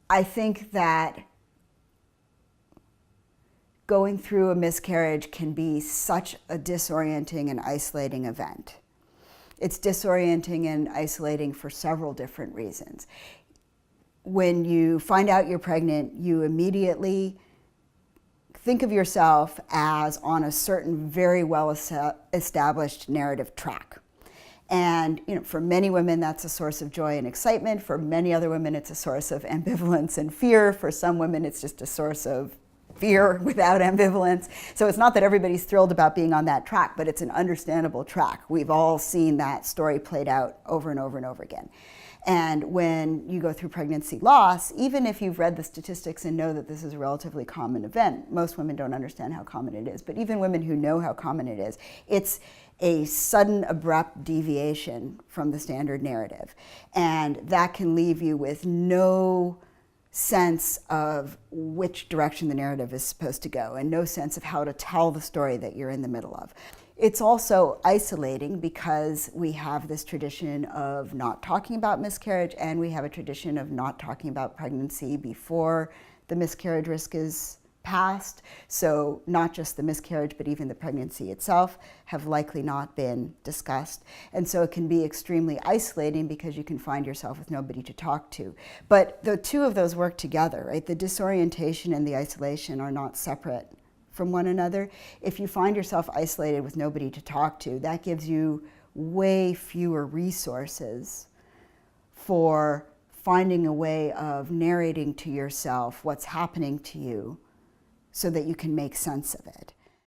I think that going through a miscarriage can be such a disorienting and isolating event. It's disorienting and isolating for several different reasons. When you find out you're pregnant, you immediately think of yourself as on a certain very well established narrative track. And for many women, that's a source of joy and excitement. For many other women, it's a source of ambivalence and fear. For some women, it's just a source of fear without ambivalence. So it's not that everybody's thrilled about being on that track, but it's an understandable track. We've all seen that story played out over and over and over again. And when you go through pregnancy loss, even if you've read the statistics and know that this is a relatively common event, most women don't understand how common it is, but even women who know how common it is, it's a sudden, abrupt deviation from the standard narrative. And that can leave you with no sense of which direction the narrative is supposed to go and no sense of how to tell the story that you're in the middle of. It's also isolating because we have this tradition of not talking about miscarriage, and we have a tradition of not talking about pregnancy before the miscarriage risk is passed. So not just the miscarriage, but even the pregnancy itself have likely not been discussed. And so it can be extremely isolating because you can find yourself with nobody to talk to. But the two of those work together, right? The disorientation and the isolation are not separate from one another. If you find yourself isolated with nobody to talk to, that gives you way fewer resources for finding a way of narrating to yourself what's happening to you so that you can make sense of it.